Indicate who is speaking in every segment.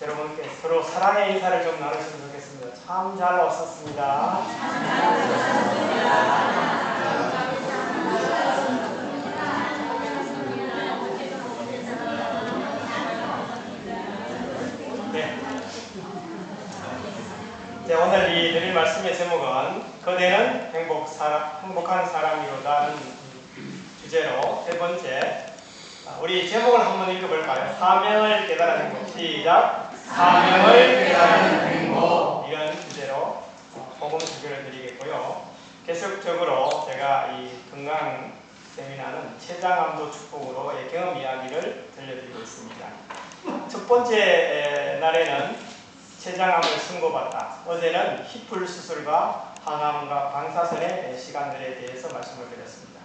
Speaker 1: 여러분께 서로 사랑의 인사를 좀 나누시면 좋겠습니다. 참 잘 오셨습니다. 네. 오늘 이 드릴 말씀의 제목은 그대는 행복한 사람이로다는 주제로 세 번째, 우리 제목을 한번 읽어볼까요? 사명을 깨달은 행복. 시작. 사명을 깨달은 행복. 이런 주제로 복음 소개를 드리겠고요. 계속적으로 제가 이 건강 세미나는 췌장암도 축복으로 경험 이야기를 들려드리고 있습니다. 첫 번째 날에는 췌장암을 선고받다. 어제는 히플 수술과 항암과 방사선의 시간들에 대해서 말씀을 드렸습니다.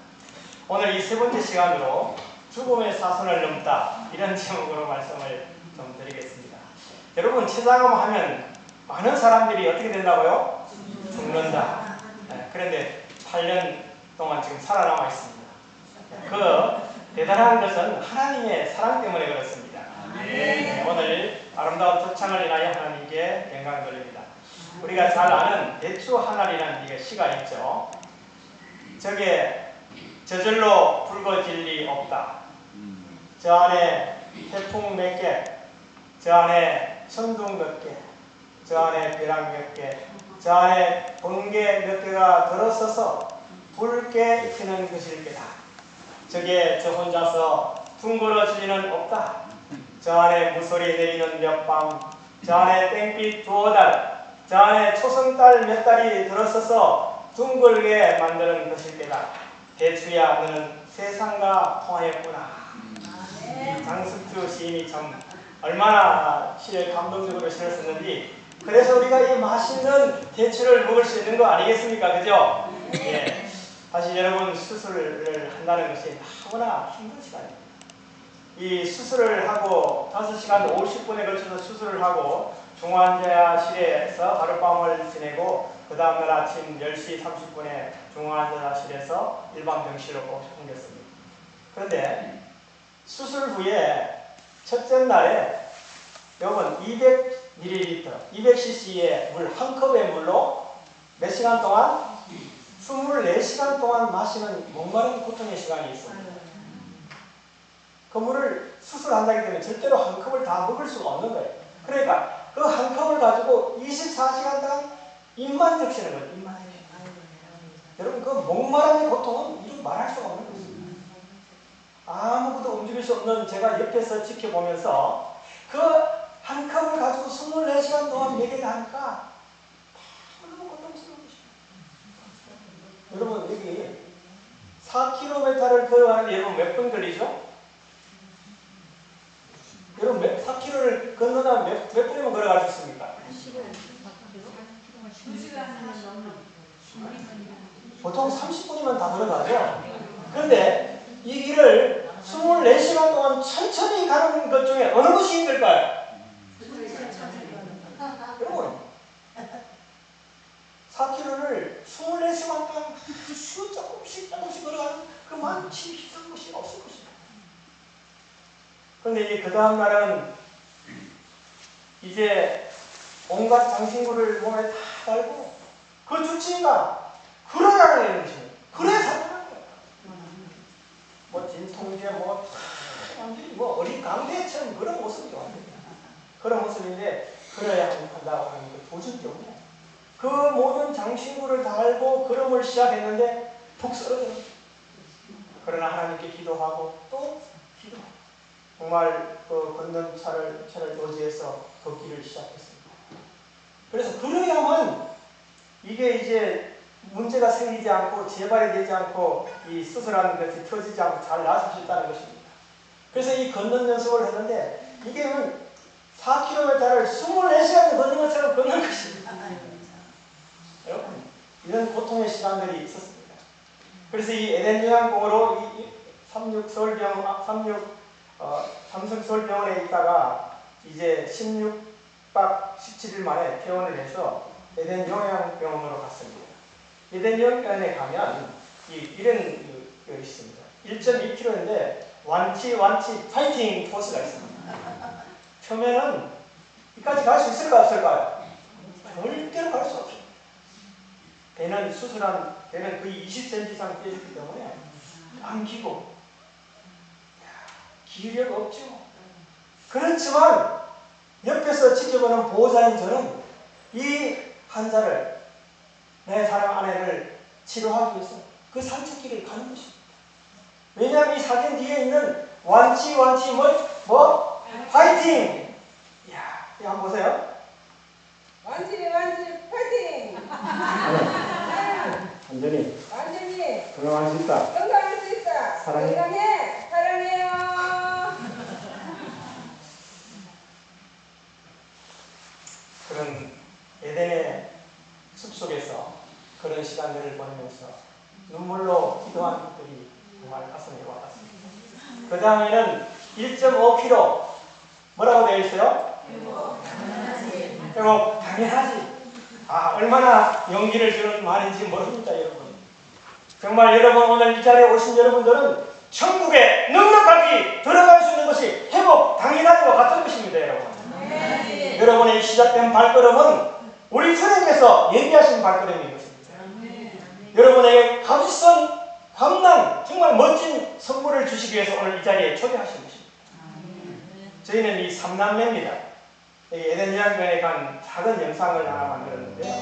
Speaker 1: 오늘 이 세 번째 시간으로 죽음의 사선을 넘다, 이런 제목으로 말씀을 좀 드리겠습니다. 여러분, 췌장암 하면 많은 사람들이 어떻게 된다고요? 죽는다. 그런데 8년 동안 지금 살아남아 있습니다. 그 대단한 것은 하나님의 사랑 때문에 그렇습니다. 오늘 아름다운 초창을 인하여 하나님께 영광 돌립니다. 우리가 잘 아는 대추 하늘이라는 시가 있죠. 저게 저절로 붉어질 리 없다. 저 안에 태풍 몇 개, 저 안에 천둥 몇 개, 저 안에 벼락 몇 개, 저 안에 번개 몇 개가 들어서서 붉게 익히는 것일 게다. 저게 저 혼자서 둥그러질 리는 없다. 저 안에 무소리 내리는 몇 밤, 저 안에 땡빛 두어 달, 저 안에 초승달 몇 달이 들어서서 둥글게 만드는 것일 게다. 대추야, 너는 세상과 통하였구나. 장숙주 시인이 참 얼마나 시를 감동적으로 시를 썼는지, 그래서 우리가 이 맛있는 대추를 먹을 수 있는 거 아니겠습니까? 그죠? 예. 사실 여러분, 수술을 한다는 것이 너무나 힘든 시간입니다. 이 수술을 하고 5시간 50분에 걸쳐서 수술을 하고 중환자실에서 하룻밤을 지내고 그 다음날 아침 10시 30분에 중환자실에서 일반 병실로 옮겼습니다. 그런데 수술 후에 첫째 날에 여러분 200ml, 200cc의 물 한 컵의 물로 몇 시간 동안? 24시간 동안 마시는 목마른 고통의 시간이 있습니다. 그 물을 수술한다기 때문에 절대로 한 컵을 다 먹을 수가 없는 거예요. 그러니까 그 한 컵을 가지고 24시간 동안 입만 적시는 거예요. 입만 적시는 거예요. 여러분, 그 목마름의 고통은 이루 말할 수가 없는 것입니다. 아무것도 움직일 수 없는 제가 옆에서 지켜보면서 그 한 컵을 가지고 24시간 동안 먹여야 하니까 너무 고통스러운 것입니다. 여러분, 여기 4km를 걸어가는데 여러분 몇 분 걸리죠? 여러분 4km를 건너다 몇 분이면 걸어갈 수 있습니까? 보통 30분이면 다 걸어가죠. 그런데 이 길을 24시간 동안 천천히 가는 것 중에 어느 것이 힘들까요? 여러분, 4km를 24시간 동안 조금씩 걸어가는 그만치 힘든 것이 없을 것입니다. 그런데 이제 그 다음 날은 이제 온갖 장신구를 몸에 다 달고 그 주치의가 그러라는 것입니다. 그래 살아나는 거예요. 뭐 진통제 완전히 어린 강대처럼 그런 모습이 완전히 그런 모습인데, 그래야 한다고 하는 그 도전 때문에 그 모든 장신구를 달고 걸음을 시작했는데 푹 쓰러져요. 그러나 하나님께 기도하고 또 기도하고 정말 그 걷는 차를 의지해서 걷기를 시작했습니다. 그래서 그래야만 이게 이제 문제가 생기지 않고 재발이 되지 않고 이 수술하는 것이 터지지 않고 잘 나을 수 있다는 것입니다. 그래서 이 걷는 연습을 했는데 이게 4km를 24시간 걷는 것처럼 걷는 것입니다. 여러분, 이런 고통의 시간들이 있었습니다. 그래서 이 에덴 요양봉으로 삼성서울병원에 있다가 이제 16박 17일 만에 퇴원을 해서 에덴 요양병원으로 갔습니다. 에덴 요양병원에 가면 이런 게 있습니다. 1.2km인데 완치 파이팅 포스가 있습니다. 처음에는 이까지 갈 수 있을까 없을까요? 절대로 갈 수 없어요. 배는 수술한 배는 거의 20cm 이상 떼졌기 때문에 안기고 기력 없죠. 그렇지만 옆에서 지켜보는 보호자인 저는 이 환자를 내 사랑 아내를 치료하기 위해서 그 산책길을 가는 것입니다. 왜냐하면 이 사진 뒤에 있는 완치 파이팅! 이야, 이거 한번 보세요.
Speaker 2: 완전히 파이팅! 완전히
Speaker 1: 건강할 수 있다.
Speaker 2: 건강할 수 있다.
Speaker 1: 사랑해.
Speaker 2: 건강해. 사랑해요.
Speaker 1: 그런 에덴의 숲속에서 그런 시간들을 보내면서 눈물로 기도한 것들이 정말 가슴에 와닿습니다. 그 다음에는 1.5kg 뭐라고 되어 있어요? 회복 당연하지. 얼마나 용기를 주는 말인지 모릅니다, 여러분. 정말 여러분 오늘 이 자리에 오신 여러분들은 천국에 넉넉하게 들어갈 수 있는 것이 회복 당연하지와 같은 것입니다, 여러분. 네. 여러분의 시작된 발걸음은 우리 주님께서 예비하신 발걸음인 것입니다. 네. 여러분에게 값선 감난 정말 멋진 선물을 주시기 위해서 오늘 이 자리에 초대하신 것입니다. 저희는 이 3남매입니다. 에덴 요양원에 간 작은 영상을 하나 만들었는데요.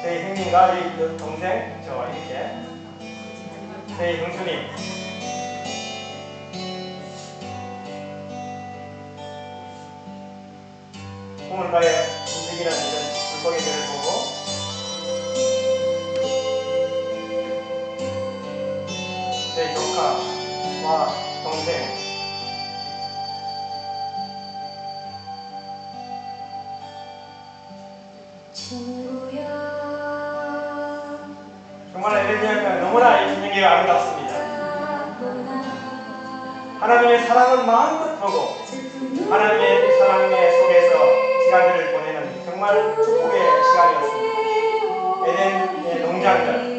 Speaker 1: 저희 형님과 저희 동생, 저와 이렇게 저희 형수님 우물가에 움직이는 이런 물고기들을 보고 저희 조카와 동생 정말 에덴 요양원은 너무나 이 분위기가 아름답습니다. 하나님의 사랑은 마음껏 보고 하나님의 사랑의 속에서 시간들을 보내는 정말 축복의 시간이었습니다. 에덴의 농장들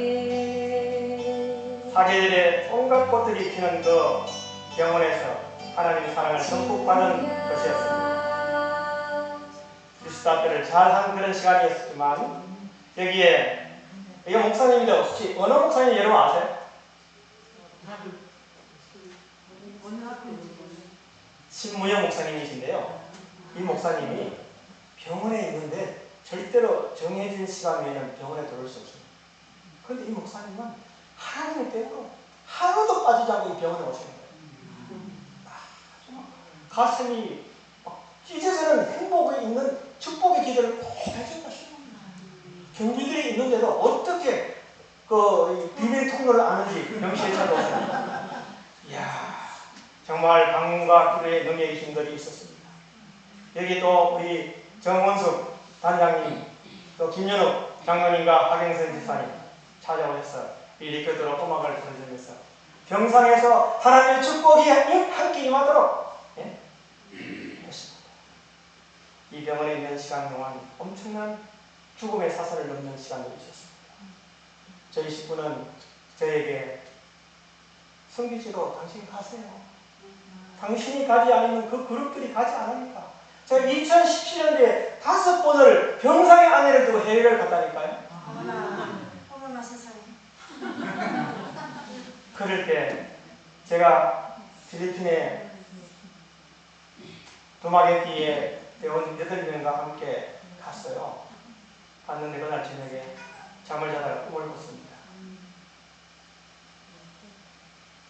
Speaker 1: 사계절에 온갖 꽃들이 피는 그 병원에서 하나님의 사랑을 듬뿍 받은 것이었습니다. 뉴스타트를 잘한 그런 시간이었지만 여기에 이게 목사님인데 혹시 어느 목사님 여러분 아세요? 신무영 목사님이신데요. 이 목사님이 병원에 있는데 절대로 정해진 시간 외에는 병원에 들어올 수 없습니다. 그런데 이 목사님은 하나님의 때문에 하루도 빠지지 않고 이 병원에 오시는 거예요. 가슴이 찢어지는 행복이 있는 축복의 기도를 꼭 해준다. 경비들이 있는데도 어떻게 그 비밀 통로를 아는지 명시에 찾아오셨습니다. 이야, 정말 방문과 기도의 능력의 힘들이 있었습니다. 여기 또 우리 정원숙 단장님, 또 김연욱 장로님과 박영선 집사님 찾아오셔서 이 리코더로 음악을 들려주면서 병상에서 하나님의 축복이 함께 임하도록 했습니다. 이 병원에 있는 시간 동안 엄청난 죽음의 사선을 넘는 시간들이 있었습니다. 저희 식구는 저에게 성기지로 당신이 가세요. 당신이 가지 않으면 그 그룹들이 가지 않으니까. 제가 2017년도에 5번을 병상의 아내를 두고 해외를 갔다니까요.
Speaker 3: 어머나 세상에.
Speaker 1: 그럴 때 제가 필리핀의 도마게티에 대원 8명과 함께 갔어요. 갔는데 그날 저녁에 잠을 자다가 꿈을 꿨습니다.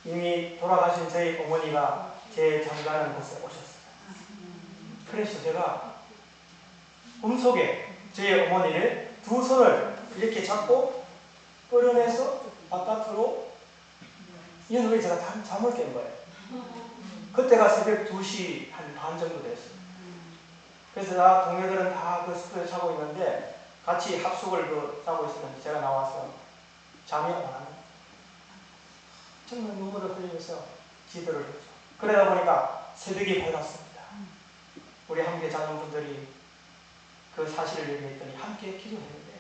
Speaker 1: 이미 돌아가신 저희 어머니가 제 잠자는 곳에 오셨어요. 그래서 제가 꿈속에 저희 어머니를 두 손을 이렇게 잡고 끌어내서 바깥으로 이 후에 제가 잠을 깬 거예요. 그때가 새벽 2시 한 반 정도 됐어요. 그래서 동료들은 다 그 숙소에 자고 있는데 같이 합숙을 자고 있었는데 제가 나와서 잠이 안 와요. 정말 눈물을 흘리면서 기도를 했죠. 그러다 보니까 새벽이 밝았습니다. 우리 함께 자녀분들이 그 사실을 얘기했더니 함께 기도했는데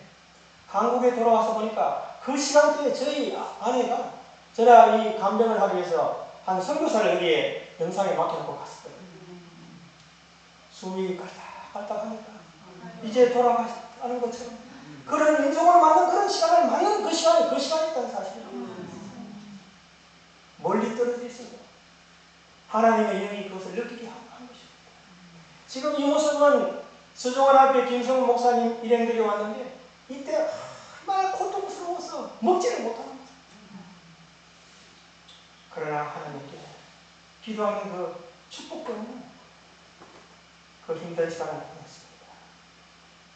Speaker 1: 한국에 돌아와서 보니까 그 시간대에 저희 아내가 제가 이 간병을 하기 위해서 한 선교사를 여기에 영상에 맡겨놓고 갔었거든요.
Speaker 4: 숨이 깔딱깔딱하니까 이제 돌아가는 것처럼 그런 인종을 맞는 그런 시간을 맞는 그 시간이 있다는 사실이에요. 멀리 떨어져 있어도 하나님의 영이 그것을 느끼게 한 것입니다. 지금 이 모습은 서종원 앞에 김성훈 목사님 일행들이 왔는데 이때 얼마나 고통스러워서 먹지를 못하는 거죠. 그러나 하나님께 기도하는 그 축복 때문에 그 힘든 시간을 보냈습니다.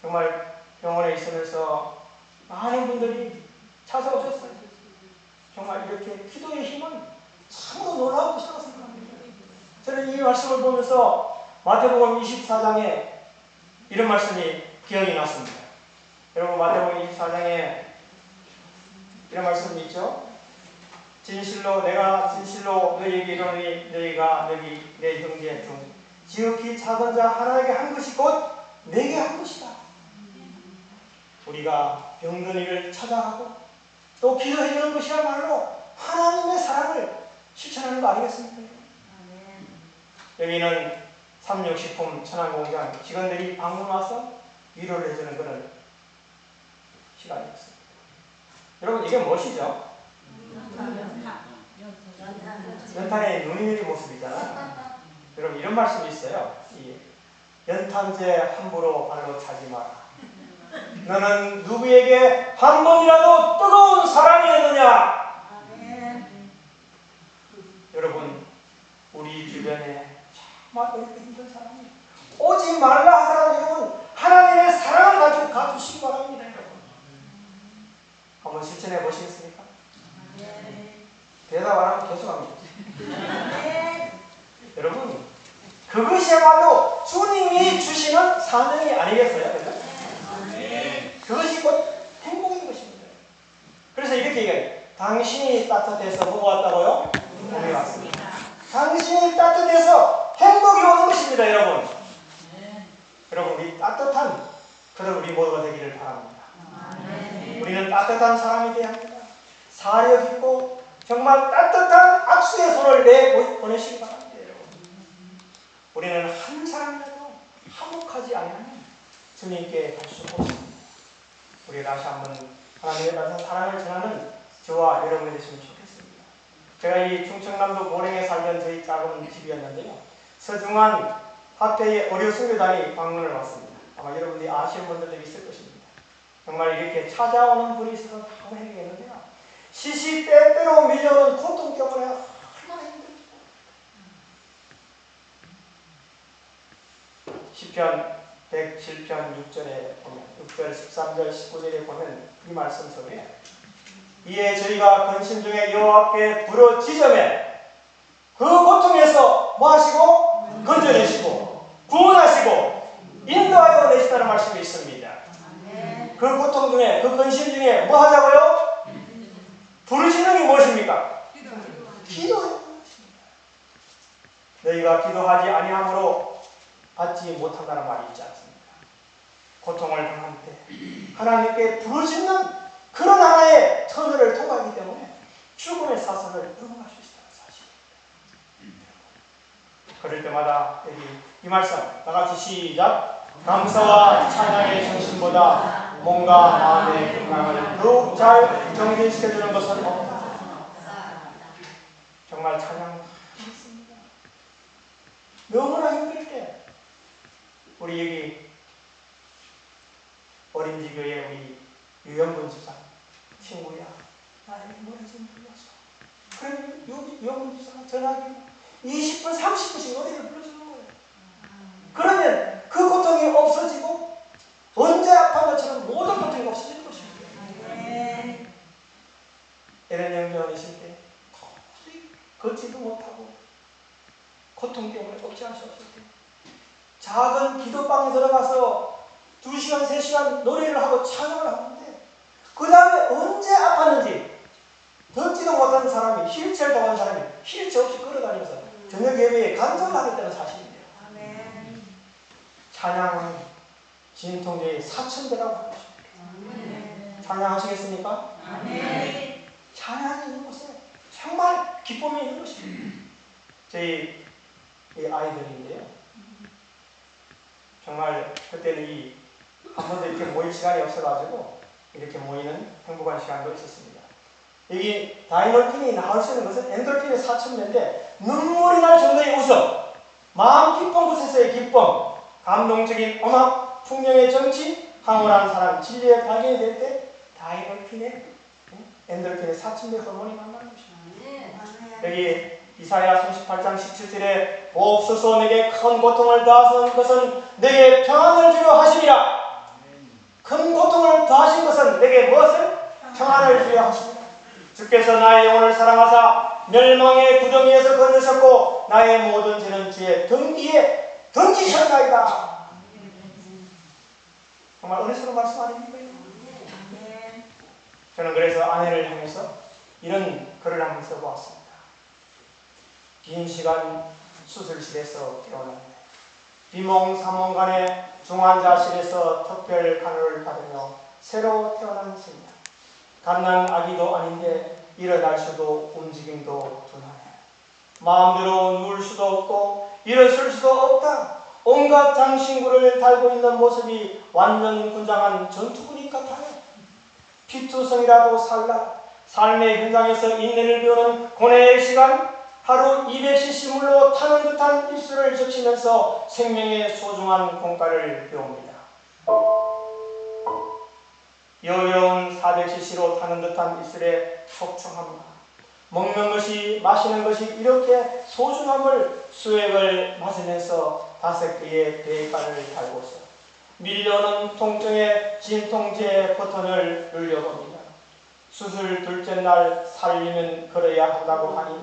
Speaker 4: 정말 병원에 있으면서 많은 분들이 찾아오셨어요. 정말 이렇게 기도의 힘은 참으로 놀라운 것이라고 생각합니다. 저는 이 말씀을 보면서 마태복음 24장에 이런 말씀이 기억이 났습니다. 여러분 마태복음 24장에 이런 말씀이 있죠. 진실로 내가 진실로 너희에게 이르노니 너희가 너희 내 형제 중 지극히 작은 자 하나에게 한 것이 곧 내게 한 것이다. 우리가 병든 이를 찾아가고 또 기도해 주는 것이야말로 하나님의 사랑을 실천하는 거 아니겠습니까? 여기는 삼육식품 천안공장 직원들이 방문 와서 위로를 해주는 그런 시간이었습니다. 여러분 이게 무엇이죠? 연탄의 눈이 내린 모습이잖아요. 여러분 이런 말씀이 있어요. 이 연탄재 함부로 발로 차지 마라. 너는 누구에게 한 번이라도 뜨거운 사랑이었느냐? 여러분 우리 주변에 정말 어렵게 힘든 사람이 오지 말라 하더라도 여러분 하나님의 사랑을 가지시기 바랍니다. 여러분 한번 실천해 보시겠습니까? 대답 안 하면 계속합니다. 여러분 그것이야말로 주님이 주시는 사명이 아니겠어요? 그죠? 그것이 곧 행복인 것입니다. 그래서 이렇게 얘기해요. 당신이 따뜻해서 뭐가 왔다고요? 봄이 왔습니다. 당신이 따뜻해서 행복이 오는 것입니다. 여러분 여러분 우리 따뜻한 그런 우리 모두가 되기를 바랍니다. 우리는 따뜻한 사람이 되어야 합니다. 사력 있고 정말 따뜻한 악수의 손을 내보내시기 바랍니다. 여러분 우리는 한 사람이라도 화목하지 않으면 주님께 갈 수 없습니다. 우리 다시 한번 하나님의 따뜻한 사랑을 전하는 저와 여러분이 되시면 좋겠습니다. 제가 이 충청남도 고령에 살던 저희 작은 집이었는데요. 서중한 화폐의 어려 수교단이 방문을 왔습니다. 아마 여러분들이 아시는 분들도 있을 것입니다. 정말 이렇게 찾아오는 분이 있어서 한번 해야겠는데요. 시시때때로 밀려오는 고통 때문에 얼마나 힘듭니까? 시편 107편 6절에 보면 6절, 13절, 19절에 보면 이 말씀 속에 이에 저희가 근심 중에 여호와께 부르짖으매 그 고통에서 뭐 하시고 건져내시고 구원하시고 인도하여 내시다는 말씀이 있습니다. 그 고통 중에 그 근심 중에 뭐 하자고요? 부르짖는 게 무엇입니까? 기도해야 것입니다. 너희가 기도하지 아니함으로 받지 못한다는 말이 있지 않습니까? 고통을 당할 때 하나님께 부르짖는 그런 하나의 터널을 통하기 때문에 죽음의 사선을 넘어갈 수 있다는 사실입니다. 그럴 때마다 여기 이 말씀 다같이 시작. 감사와 찬양의 정신보다 몸과 마음의 건강을 더욱 잘 정진시켜주는 것은 없다. 정말 찬양했습니다. 너무나 힘들 때 우리 여기 어린지교회 우리 유영근 지사 친구야 나에게 노래 좀 불러줘. 그럼 유영근 지사가 전화기 20분 30분씩 노래를 불러주는 거예요. 그러면 그 고통이 없어지고 언제 아픈 것처럼 모든 고통이 없어지는 것입니다. 에렌 영재 어리실 때 도저히 걷지도 못하고 고통 때문에 억제할 수 없을 때 작은 기도방에 들어가서 2시간, 3시간 노래를 하고 찬양을 하는데 그 다음에 언제 아팠는지 걷지도 못하는 사람이 휠체어를 타고 하는 사람이 휠체어 없이 걸어다니면서 저녁 예배에 간절을 하겠다는 사실입니다. 찬양은 진통제의 4,000배라고 하는 것입니다. 찬양하시겠습니까? 찬양이 있는 곳에 정말 기쁨이 있는 것입니다. 저희 아이들인데요. 정말 그때는 한 번도 이렇게 모일 시간이 없어가지고 이렇게 모이는 행복한 시간도 있었습니다. 여기 다이놀핀이 나올 수 있는 것은 엔돌핀의 4,000배인데 눈물이 날 정도의 웃음, 마음 기쁜 곳에서의 기쁨, 감동적인 음악, 풍경의 정치, 황홀한 사람, 진리의 발견이 될 때 다이놀핀의 엔돌핀의 4,000배 호르몬이 만나는 것입니다. 여기 이사야 38장 17절에 옵소서 내게 큰 고통을 더하신 것은 내게 평안을 주려 하심이라. 큰 고통을 더하신 것은 내게 무엇을? 평안을 주려 하십니다. 주께서 나의 영혼을 사랑하사 멸망의 구덩이에서 건너셨고 나의 모든 죄는 주의 등 뒤에 던지셨나이다. 정말 은혜스러운 말씀 아닙니까? 저는 그래서 아내를 향해서 이런 글을 한번 써보았습니다. 긴 시간 수술실에서 깨어났네. 비몽사몽간에 중환자실에서 특별 간호를 받으며 새로 태어난 생명. 갓난 아기도 아닌데 일어날 수도 움직임도 둔하네. 마음대로 누울 수도 없고 일어설 수도 없다. 온갖 장신구를 달고 있는 모습이 완전 군장한 전투군인 같아요. 피투성이라도 살라. 삶의 현장에서 인내를 배우는 고뇌의 시간, 하루 200cc 물로 타는 듯한 입술을 적시면서 생명의 소중한 공가를 배웁니다. 여여운 400cc로 타는 듯한 입술의 촉촉함과 먹는 것이 마시는 것이 이렇게 소중함을 수액을 맞으면서 5개의 대가를 달고서 밀려오는 통증의 진통제 버튼을 눌려봅니다. 수술 둘째 날 살리면 걸어야 한다고 하니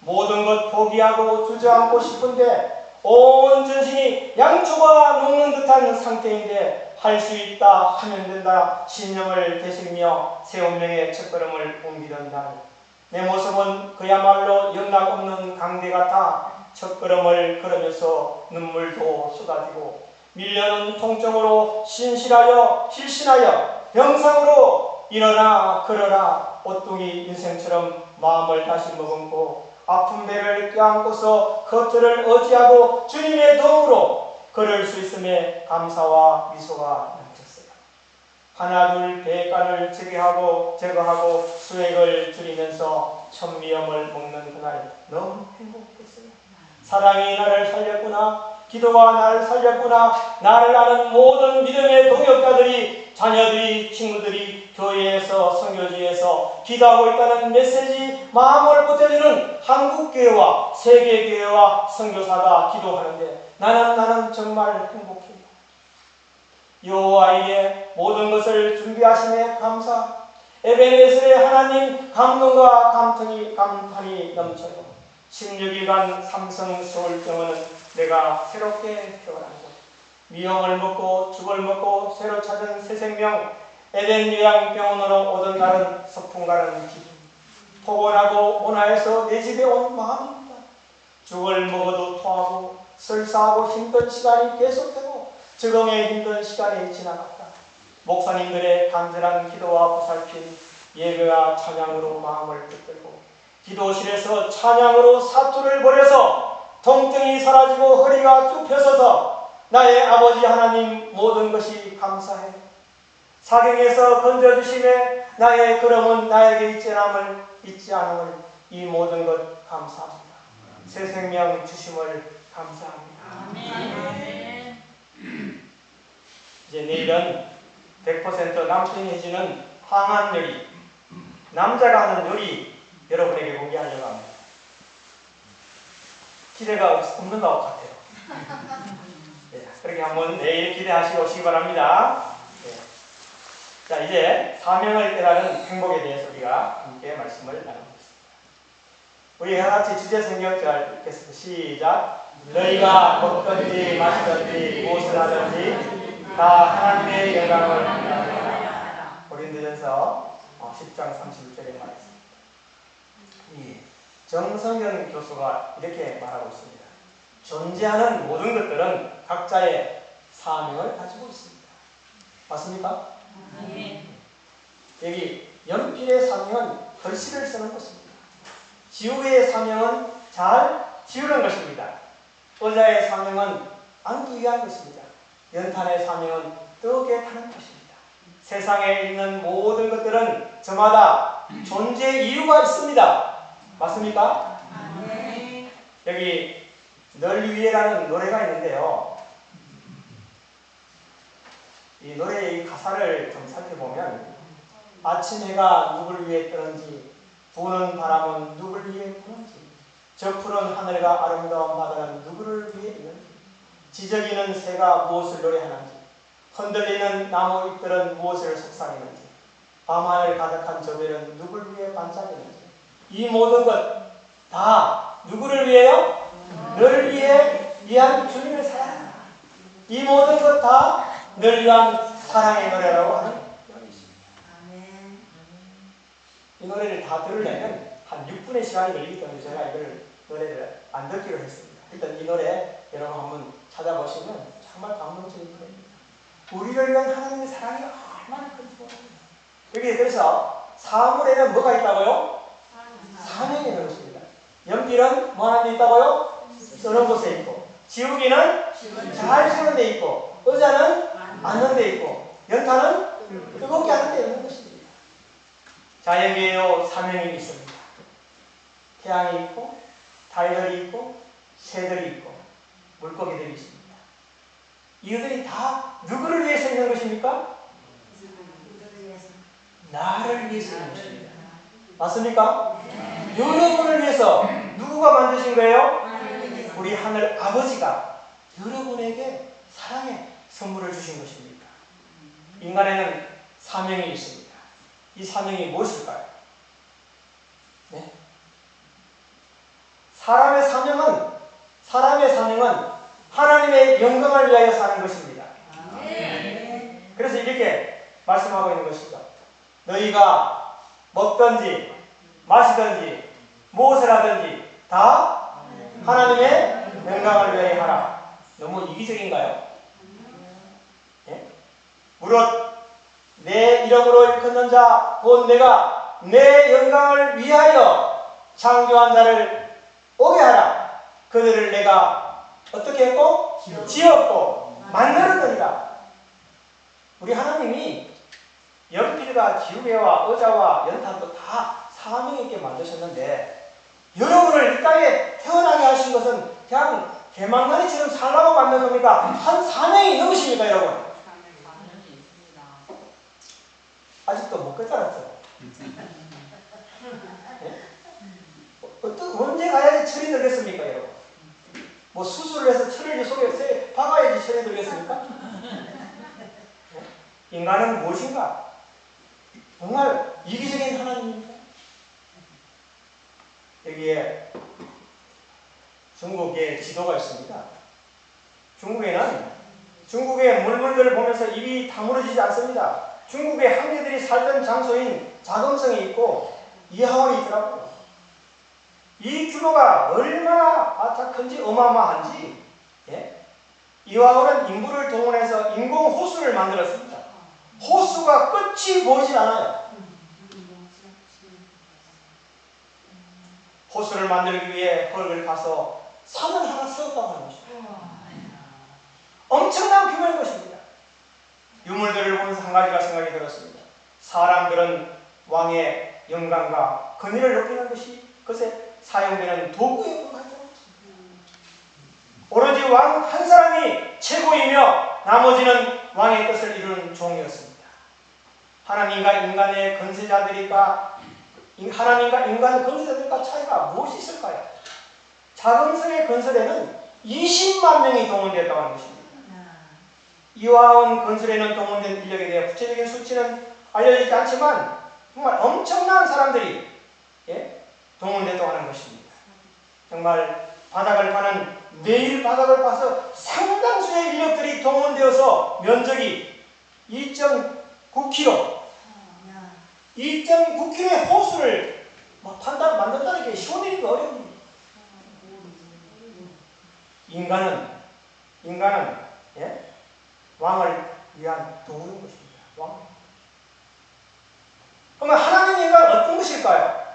Speaker 4: 모든 것 포기하고 주저앉고 싶은데 온 전신이 양초가 녹는 듯한 상태인데 할 수 있다 하면 된다 신념을 되새기며 새 운명의 첫걸음을 옮기던 날 내 모습은 그야말로 영락없는 강대 같아 첫걸음을 걸으면서 눈물도 쏟아지고 밀려는 통증으로 신실하여 실신하여 병상으로 일어나 걸어라 오뚜기 인생처럼 마음을 다시 머금고 아픈 배를 껴안고서 겉을 의지하고 주님의 도움으로 걸을 수 있음에 감사와 미소가 넘쳤어요. 하나 둘 배간을 제거하고 수액을 줄이면서 천미염을 먹는 그날 너무 행복했어요. 사랑이 나를 살렸구나. 기도가 나를 살렸구나. 나를 아는 모든 믿음의 동역자들이 자녀들이 친구들이 교회에서 선교지에서 기도하고 있다는 메시지 마음을 보태주는 한국교회와 세계교회와 선교사가 기도하는데 나는 정말 행복해요. 여호와에게 모든 것을 준비하심에 감사. 에베네셀의 하나님 감동과 감탄이 넘쳐요. 16일간 삼성 서울병원은 내가 새롭게 태어난 곳. 미용을 먹고 죽을 먹고 새로 찾은 새 생명. 에덴 요양병원으로 오던 날은 서풍 가는 기분. 포근하고 온화해서 내 집에 온 마음입니다. 죽을 먹어도 토하고 설사하고 힘든 시간이 계속되고 적응에 힘든 시간이 지나갔다. 목사님들의 간절한 기도와 보살핌, 예배와 찬양으로 마음을 붙들고 기도실에서 찬양으로 사투를 벌여서 통증이 사라지고 허리가 쭉 펴서서 나의 아버지 하나님 모든 것이 감사해. 사경에서 건져주심에 나의 걸음은 나에게 잊지 않음을 이 모든 것 감사합니다. 새 생명 주심을 감사합니다.
Speaker 3: 아멘.
Speaker 4: 이제 내일은 100% 남편이 해주는 황한 요리, 남자가 하는 요리 여러분에게 공개하려고 합니다. 기대가 없는 것 같아요. 네, 그렇게 한번 내일 기대하시고 오시기 바랍니다. 네. 자, 이제 사명을 깨달은 행복에 대해서 우리가 함께 말씀을 나누겠습니다. 우리 하나같이 주제 성경절 읽겠습니다. 시작. 너희가 먹든지 마시든지 무엇을 하든지 다 하나님의 영광을 하라. 고린도전서 10장 31절에 말했습니다. 이 정성현 교수가 이렇게 말하고 있습니다. 존재하는 모든 것들은 각자의 사명을 가지고 있습니다. 맞습니까? 여기 연필의 사명은 글씨를 쓰는 것입니다. 지우개의 사명은 잘 지우는 것입니다. 의자의 사명은 앉기 위한 것입니다. 연탄의 사명은 떡에 타는 것입니다. 세상에 있는 모든 것들은 저마다 존재 이유가 있습니다. 맞습니까? 여기 널 위해라는 노래가 있는데요. 이 노래의 가사를 좀 살펴보면 아침 해가 누굴 위해 뜨는지, 부는 바람은 누굴 위해 부는지, 저 푸른 하늘과 아름다운 바다는 누구를 위해 있는지, 지저귀는 새가 무엇을 노래하는지, 흔들리는 나무 잎들은 무엇을 속삭이는지, 밤하늘 가득한 저 별은 누굴 위해 반짝이는지, 이 모든 것 다 누구를 위해요? 널 위한 주님을 사랑한다. 이 모든 것 다 널 위한 사랑의 노래라고 하는 내용이 있습니다. 이 노래를 다 들으려면 한 6분의 시간이 걸리기 때문에 제가 이걸 노래를 안 듣기로 했습니다. 일단 이 노래 여러분 한번 찾아보시면 정말 감동적인 노래입니다. 우리를 위한 하나님의 사랑이 얼마나 큰지 모릅니다. 여기 그래서 사물에는 뭐가 있다고요? 사명이 있는 것입니다. 연필은 뭐 하는 데 있다고요? 쓰는 곳에 있고, 지우개는 잘 쓰는 데 있고, 의자는 앉는 데 있고, 연탄은 뜨겁게 하는 데 있는 것입니다. 자연계에도 사명이 있습니다. 태양이 있고, 달들이 있고, 새들이 있고, 물고기들이 있습니다. 이들이 다 누구를 위해서 있는 것입니까? 나를 위해서 있는 것입니다. 맞습니까? 여러분을 위해서 누구가 만드신 거예요? 우리 하늘 아버지가 여러분에게 사랑의 선물을 주신 것입니다. 인간에는 사명이 있습니다. 이 사명이 무엇일까요? 네? 사람의 사명은 하나님의 영광을 위하여 사는 것입니다. 그래서 이렇게 말씀하고 있는 것이죠. 너희가 먹든지 마시든지 무엇을 하든지 다 하나님의 영광을 위하여 하라. 너무 이기적인가요? 예? 무릇 내 이름으로 일컫는 자 곧 내가 내 영광을 위하여 창조한 자를 오게 하라. 그들을 내가 어떻게 했고? 지었고 만들었느니라. 우리 하나님이 연필과 지우개와 의자와 연탄도 다 사명 있게 만드셨는데, 여러분을 이 땅에 태어나게 하신 것은 그냥 개망가니처럼 살라고 만든 겁니까? 한 사명이 있는 것입니까, 여러분? 아직도 못 깨달았죠? 네? 언제 가야지 철이 들겠습니까, 여러분? 뭐 수술을 해서 철을 속에 박아야지 철이 들겠습니까? 네? 인간은 무엇인가? 정말 이기적인 하나님입니까? 여기에 중국의 지도가 있습니다. 중국에는 중국의 물물들을 보면서 입이 다물어지지 않습니다. 중국의 황제들이 살던 장소인 자금성이 있고 이하원이 있더라고요. 이 규모가 얼마나 큰지 어마어마한지, 예? 이하원은 인부를 동원해서 인공 호수를 만들었습니다. 호수가 끝이 보이질 않아요. 호수를 만들기 위해 흙을 파서 산을 하나 세웠다고 하는 것입니다. 엄청난 규모인 것입니다. 유물들을 보면서 한 가지가 생각이 들었습니다. 사람들은 왕의 영광과 권위를 높이는 것이 그것에 사용되는 도구에 불과하다고 했습니다. 오로지 왕 한 사람이 최고이며 나머지는 왕의 뜻을 이루는 종이었습니다. 하나님과 인간의 건세자들과 하나님과 인간 건설들과 차이가 무엇이 있을까요? 자금성의 건설에는 20만 명이 동원되었다고 하는 것입니다. 이화원 건설에는 동원된 인력에 대해 구체적인 수치는 알려지지 않지만 정말 엄청난 사람들이, 예? 동원되었다고 하는 것입니다. 정말 바닥을 파는, 매일 바닥을 파서 상당수의 인력들이 동원되어서 면적이 2.9km 2.9km의 호수를 만든다는 게 쉬운 일이 어려운 일입니다. 인간은 예? 왕을 위한 도구인 것입니다. 왕. 그러면 하나님의 인간은 어떤 것일까요?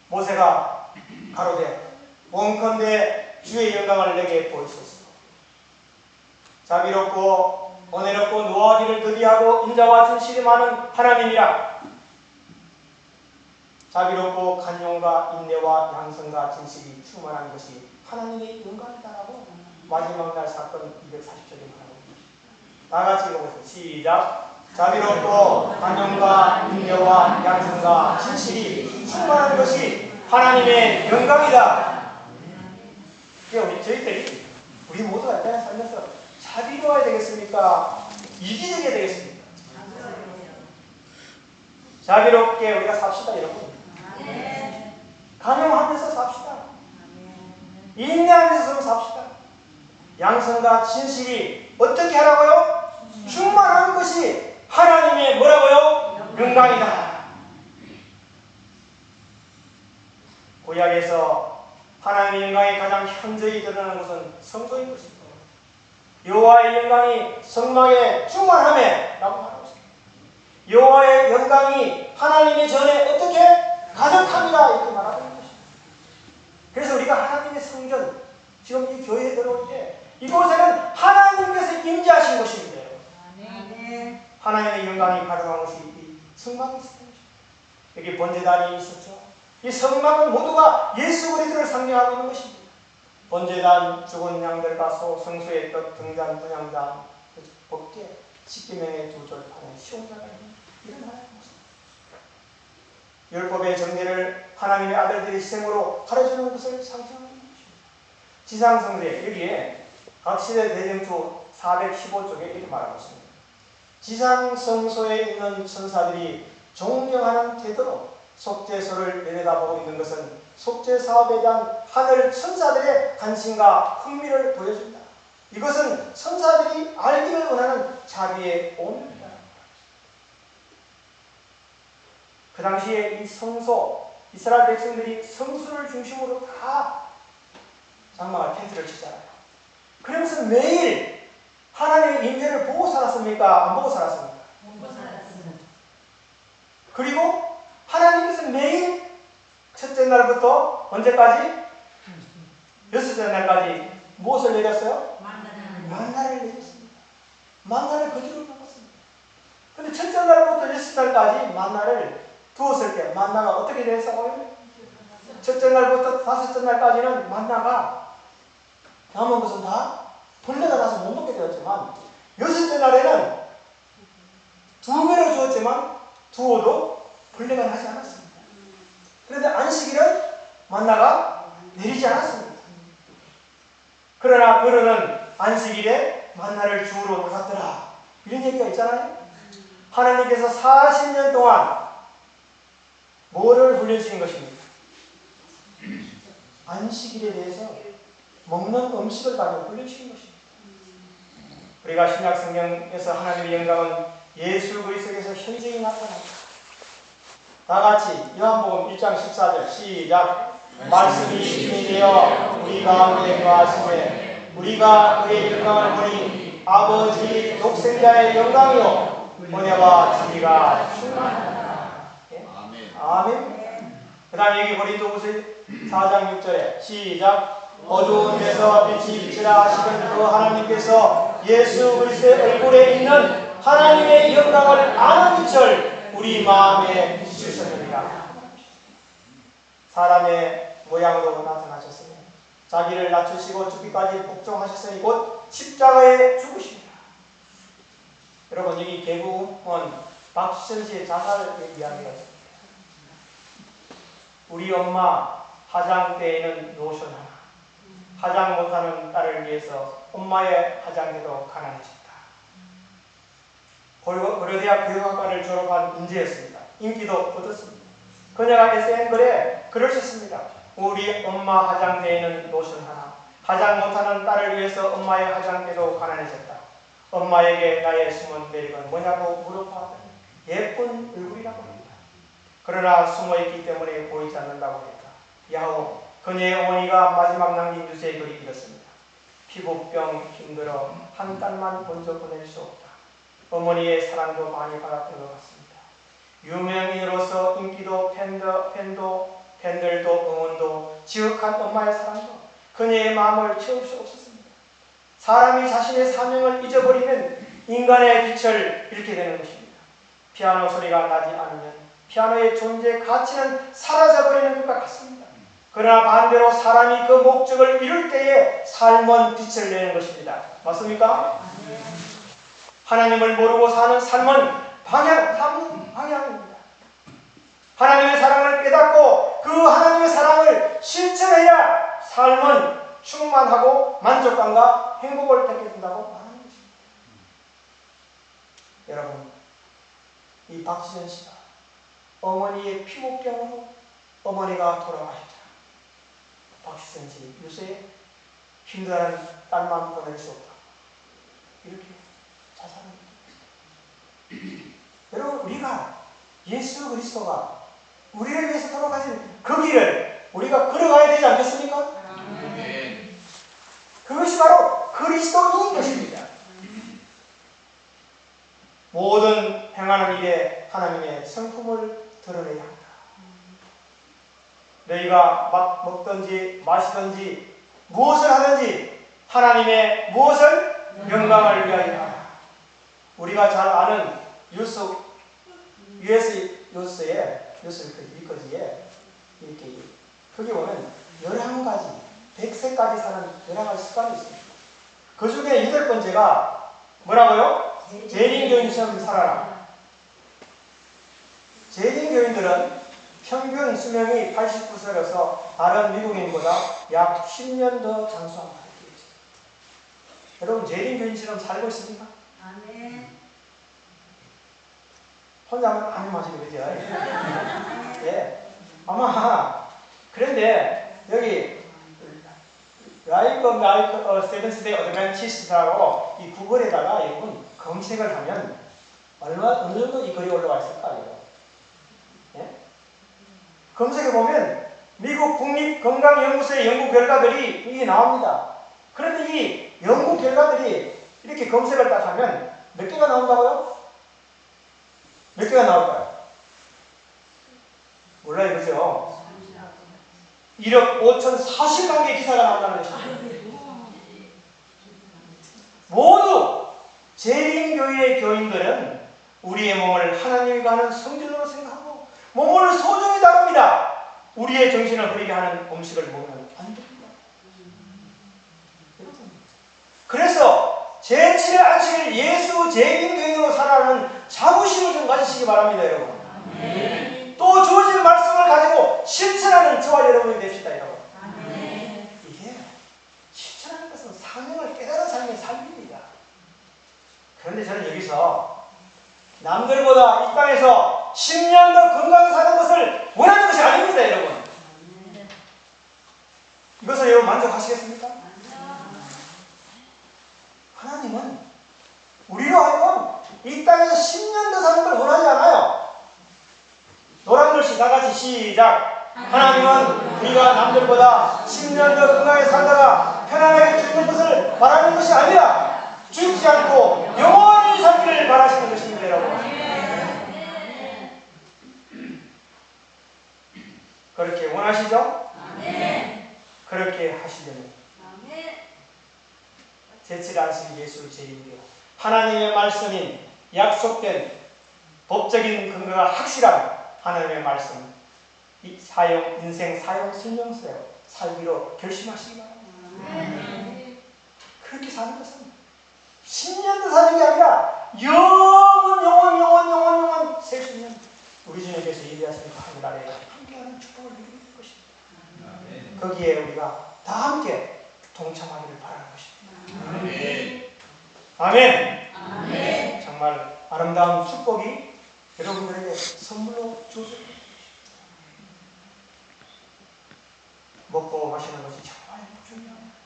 Speaker 4: 모세가 가로되 원컨대 주의 영광을 내게 보이소서.
Speaker 1: 자비롭고 은혜롭고 노하기를 더디하고 인자와 진실이 많은 하나님이라. 자비롭고 간용과 인내와 양성과 진실이 충만한 것이 하나님의 영광이다라고 마지막 날 사건 240절에 말하고 있습니다. 다 같이 읽어보세요. 시작. 자비롭고 간용과 인내와 양성과 진실이 충만한 것이 하나님의 영광이다. 그러니까 저희들이 우리 모두가 일단 살면서 자비로워야 되겠습니까? 이기적이어야 되겠습니까? 자비롭게 우리가 삽시다 여러분. 간용하면서 삽시다. 인내하면서 삽시다. 양성과 진실이 어떻게 하라고요? 충만한 것이 하나님의 뭐라고요? 영광이다. 구약에서 하나님의 영광이 가장 현저히 드러나는 것은 성소인 것입니다. 여호와의 영광이 성막에 충만하며 라고 말하고 있습니다. 여호와의 영광이 하나님의 전에 어떻게 가득합니다 이렇게 말하고 있는 것입니다. 그래서 우리가 하나님의 성전, 지금 이 교회에 들어올 때 이곳에는 하나님께서 임재하신 것입니다. 하나님의 영광이 가득한 것이 이 성막이 있었던 것입니다. 여기 번제단이 있었죠. 이 성막은 모두가 예수 그리스도를 상징하고 있는 것입니다. 번제단, 죽은 양들과 소, 성소의 떡, 등잔, 분향단, 법궤, 십계명의 두 절판에 시온자가 있는 이런 하나님의 모습. 율법의 정죄를 하나님의 아들들이 희생으로 가려주는 것을 상징하는 것입니다. 지상성대 여기에 각 시대 대쟁투 415쪽에 이렇게 말하고 있습니다. 지상성소에 있는 천사들이 존경하는 태도로 속죄소를 내려다보고 있는 것은 속죄 사업에 대한 하늘 천사들의 관심과 흥미를 보여준다. 이것은 천사들이 알기를 원하는 자비의 온유입니다. 그 당시에 이 성소, 이스라엘 백성들이 성소를 중심으로 다 장막을 텐트를 치잖아요. 그러면서 매일 하나님의 임재를 보고 살았습니까? 안 보고 살았습니까?
Speaker 3: 보고 살았습니다.
Speaker 1: 그리고 하나님께서 매일 첫째 날부터 언제까지? 여섯째 날까지 무엇을 내렸어요? 만나를 내렸습니다. 만나를 거두러 먹었습니다. 근데 첫째 날부터 여섯째 날까지 만나를 두었을 때 만나가 어떻게 됐어요? 첫째 날부터 다섯째 날까지는 만나가 남은 것은 다 벌레가 나서 못 먹게 되었지만 여섯째 날에는 두 배로 주었지만 두어도 벌레가 나지 않았습니다. 그런데 안식일은 만나가 내리지 않았습니다. 그러나 그러는 안식일에 만나를 주우러 나갔더라. 이런 얘기가 있잖아요. 하나님께서 40년 동안 뭐를 훈련시킨 것입니까? 안식일에 대해서 먹는 음식을 가지고 훈련시킨 것입니다. 우리가 신약 성경에서 하나님의 영광은 예수 그리스도에서 현저히 나타납니다. 다 같이 요한복음 1장 14절 시작. 말씀이 신이 되어 우리 가운데 거하시되 우리가 그의 영광을 보니 아버지 독생자의 영광이요 은혜와 진리가 충만하다. 예? 아멘. 그 다음 여기 고린도후서 4장 6절에 시작. 어두운 데서 빛이 비치라 하시던 그 하나님께서 예수 그리스도의 얼굴에 있는 하나님의 영광을 아는 빛을 우리 마음에 주셨느니라. 사람의 모양으로 나타나셨으니 자기를 낮추시고 죽기까지 복종하셨으니 곧 십자가에 죽으십니다. 여러분 여기 개국은 박수천 씨의 자살의 이야기가 있습니다. 우리 엄마 화장 때에는 노션 하나, 화장 못하는 딸을 위해서 엄마의 화장대도 가난해졌다. 고려대학 교육학과를 졸업한 인재였습니다. 인기도 얻었습니다. 그녀가 SN글에 글을 썼습니다. 우리 엄마 화장대에는 노션 하나, 화장 못하는 딸을 위해서 엄마의 화장대도 가난해졌다. 엄마에게 나의 숨은 매력은 뭐냐고 물어봤더니 예쁜 얼굴이라고 합니다. 그러나 숨어있기 때문에 보이지 않는다고 했다. 야호, 그녀의 어머니가 마지막 남긴 유세의 글이 이렇습니다. 피부병 힘들어 한 달만 먼저 보낼 수 없다. 어머니의 사랑도 많이 받았던 것 같습니다. 유명인으로서 인기도 팬들도 응원도 지극한 엄마의 사랑도 그녀의 마음을 채울 수 없었습니다.
Speaker 4: 사람이 자신의 사명을 잊어버리면 인간의 빛을 잃게 되는 것입니다. 피아노 소리가 나지 않으면 피아노의 존재 가치는 사라져버리는 것과 같습니다. 그러나 반대로 사람이 그 목적을 이룰 때에 삶은 빛을 내는 것입니다. 맞습니까? 하나님을 모르고 사는 삶은 방향입니다. 하나님의 사랑을 깨닫고 그 하나님의 사랑을 실천해야 삶은 충만하고 만족감과 행복을 갖게 된다고 말하는 것입니다. 여러분, 이 박지선 씨가 어머니의 피부병으로 어머니가 돌아가셨다. 박지선 씨 요새 힘들어하는 딸만 보낼 수 없다. 이렇게 자살을 했습니다. 여러분, 우리가 예수 그리스도가 우리를 위해서 돌아가신 그 길을 우리가 걸어가야 되지 않겠습니까? 그것이 바로 그리스도인 것입니다. 모든 행하는 일에 하나님의 성품을 드러내야 합니다. 너희가 먹든지 마시든지 무엇을 하든지 하나님의 무엇을 영광을 위하여 하라. 우리가 잘 아는 US 리커지에 이렇게 거기 보면 11가지 100세까지 사는 여러 가지 습관이 있습니다. 그 중에 8번째가 뭐라고요? 재림 교인처럼 살아라. 재림 교인들은 평균 수명이 89세라서 다른 미국인보다 약 10년 더 장수합니다. 여러분, 재림 교인처럼 살고 있습니까?
Speaker 3: 아멘.
Speaker 4: 혼자 하면 아멘 마시고 그죠? 예. 아마 그런데 여기 라이브 세븐스데이 어드벤티스트라고 이 구글에다가 여러분 검색을 하면 어느 정도 이 글이 올라와 있을까요? 예? 검색해 보면 미국 국립건강연구소의 연구 결과들이 이게 나옵니다. 그런데 이 연구 결과들이 이렇게 검색을 딱 하면 몇 개가 나온다고요? 몇 개가 나올까요? 몰라요, 그죠? 1억 5,040만 개 기사가 나온다는 것입니다. 모두 재림교회의 교인들은 우리의 몸을 하나님이 가는 성전으로 생각하고 몸을 소중히 다룹니다. 우리의 정신을 흐리게 하는 음식을 먹으면 안 됩니다. 그래서 제7의 안식일 예수 재림교인으로 살아가는 자부심을 좀 가지시기 바랍니다, 여러분. 또 주어진 말씀을 가지고 실천하는 저와 여러분이 됩시다, 여러분. 이게 실천하는 것은 사명을 깨달은 삶의 삶입니다. 그런데 저는 여기서 남들보다 이 땅에서 10년 더 건강히 사는 것을 원하는 것이 아닙니다, 여러분. 이것을 여러분 만족하시겠습니까? 하나님은 우리로 하여금 이 땅에서 10년 더 사는 걸 원하지 않아요. 노란 글씨 다 같이 시작. 하나님은 우리가 남들보다 10년 더 건강하게 살다가 편안하게 죽는 것을 바라는 것이 아니라 죽지 않고 영원히 살기를 바라시는 것입니다, 여러분. 그렇게 원하시죠? 그렇게 하시려면 제7 안식 예수 제일이요 하나님의 말씀인 약속된 법적인 근거가 확실한 하나님의 말씀, 이 인생 사용 설명서요 살기로 결심하시기 바랍니다. 그렇게 사는 것은 10년도 사는 게 아니라 영원 세수년 우리 주님께서 예비하신 그 하늘나라에 함께하는 축복을 누리게 될 것입니다. 거기에 우리가 다 함께 동참하기를 바라는 것입니다. 아멘. 정말 아름다운 축복이 여러분들에게 선물로 주어집니다. 먹고 마시는 것이 정말 중요합니다.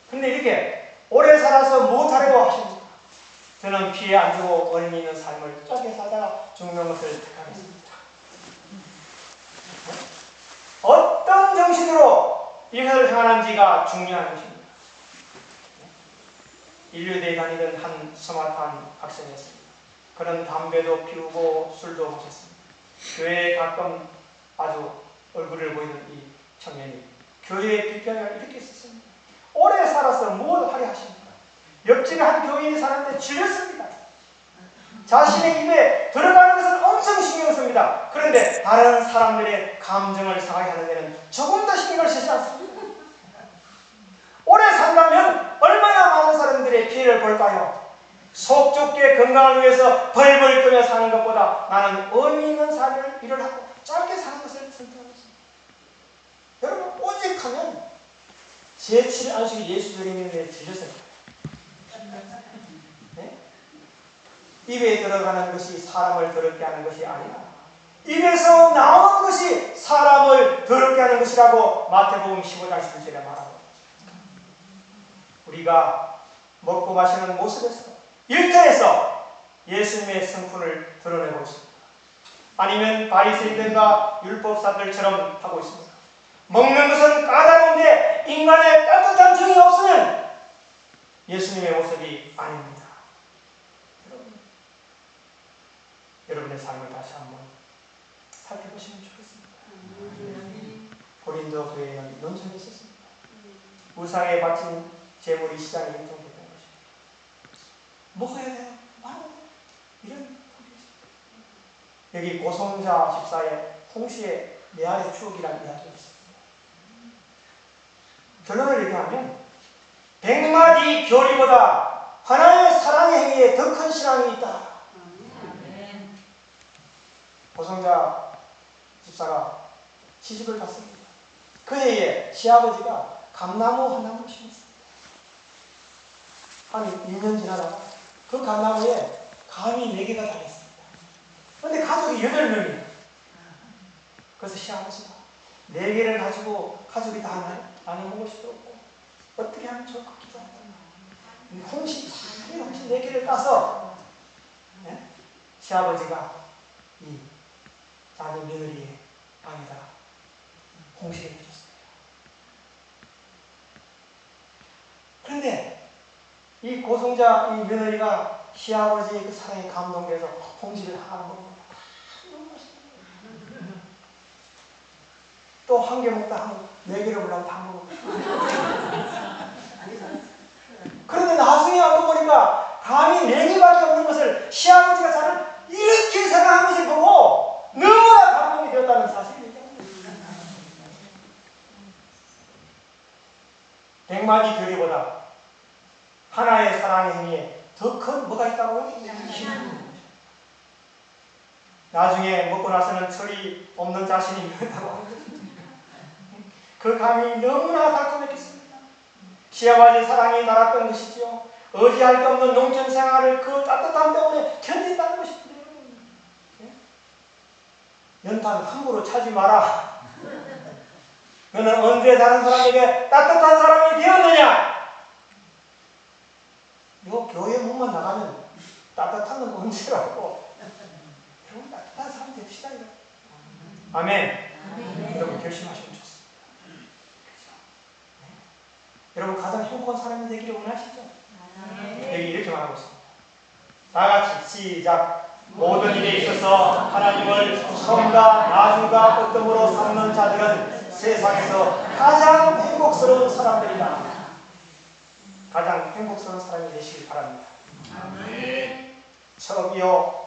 Speaker 4: 근데 이렇게 오래 살아서 못하려고 하십니까? 저는 피해 안 주고 원리 있는 삶을 짧게 살다가 죽는 것을 택하겠습니다. 어떤 정신으로 이것을 향하는지가 중요한 것입니다. 인류대에 다니던 한 스마트한 학생이었습니다. 그는 담배도 피우고 술도 마셨습니다. 교회에 가끔 아주 얼굴을 보이는 이 청년이 교회의 비평을 이렇게 썼습니다. 오래 살아서 뭘 하려 하십니까? 옆집에 한 교인이 사는데 질렸습니다. 자신의 입에 들어가는 것은 엄청 신경 씁니다. 그런데 다른 사람들의 감정을 상하게 하는 데는 조금 더 신경을 쓰지 않습니다. 오래 산다면 얼마나 많은 사람들의 피해를 볼까요? 속 좁게 건강을 위해서 벌벌 떨며 사는 것보다 나는 의미 있는 삶을 일을 하고 짧게 사는 것을 선택하고 있습니다. 여러분, 오직 하면 제7일 안식일 예수 드리는데 들렸어요. 네? 입에 들어가는 것이 사람을 더럽게 하는 것이 아니라 입에서 나오는 것이 사람을 더럽게 하는 것이라고 마태복음 15장 11절에 말하고, 우리가 먹고 마시는 모습에서, 일터에서 예수님의 성품을 드러내고 있습니다. 아니면 바리새인들과 율법사들처럼 하고 있습니다. 먹는 것은 까다로운데 인간의 따뜻한 정이 없으면 예수님의 모습이 아닙니다. 여러분의 삶을 다시 한번 살펴보시면 좋겠습니다. 고린도 교회는 논쟁이 있었습니다. 우상에 바친 재물이 시장에 유통됐다는 것입니다. 먹어야 돼요. 말아요. 이런 소리 있습니다. 여기 고성자 집사의 홍시의 메아리 추억이라는 이야기가 있습니다. 결론을 얘기하면 100마디 교리보다 하나의 사랑의 행위에 더 큰 신앙이 있다. 고성자 집사가 시집을 갔습니다. 그 해에 시아버지가 감나무 한 나무를 심었습니다. 한 2년 지나다가 그 감나무에 감이 4개가 달렸습니다. 그런데 가족이 8명이에요. 그래서 시아버지가 4개를 가지고 가족이 다 나눠 먹을 수도 없고 어떻게 하면 좋을 것 같기도 하다. 홍시 4개를 따서 시아버지가 이 작은 며느리의 방에다가 홍시를 해줬습니다. 그런데 이 고성자 이 며느리가 시아버지의 그 사랑에 감동돼서 홍시를 하나 먹으면 너무 맛있어요. 또 한 개 먹다 한 4개를 올라고 다 먹고. 그런데 나중에 알고 보니까 감이 4개밖에 없는 것을 시아버지가 자를 이렇게 사랑하는 것을 보고 너무나 감동이 되었다는 사실을 얘기합니다. 100마디 교리보다 하나의 사랑의 행위에 더 큰 뭐가 있다고요? 나중에 먹고 나서는 철이 없는 자신이 있다고 하는 것입니다. 그 감이 너무나 달콤했겠습니다. 시아버지 사랑이 날았던 것이지요. 의지할 데 없는 농촌 생활을 그 따뜻함 때문에 견딘다는 것입니다. 연탄 함부로 차지 마라. 너는 언제 다른 사람에게 따뜻한 사람이 되었느냐? 이거 교회 문만 나가면 따뜻한 건 언제라고. 여러분 따뜻한 사람 됩시다. 이거. 아멘. 여러분 결심하시면 좋습니다. 여러분 가장 행복한 사람이 되기를 원하시죠? 여기 이렇게 말하고 있습니다. 다 같이 시작. 모든 일에 있어서 하나님을 처음과 나중과 어떤 삼는 자들은 세상에서 가장 행복스러운 사람들이다. 가장 행복스러운 사람이 되시길 바랍니다. 처음이요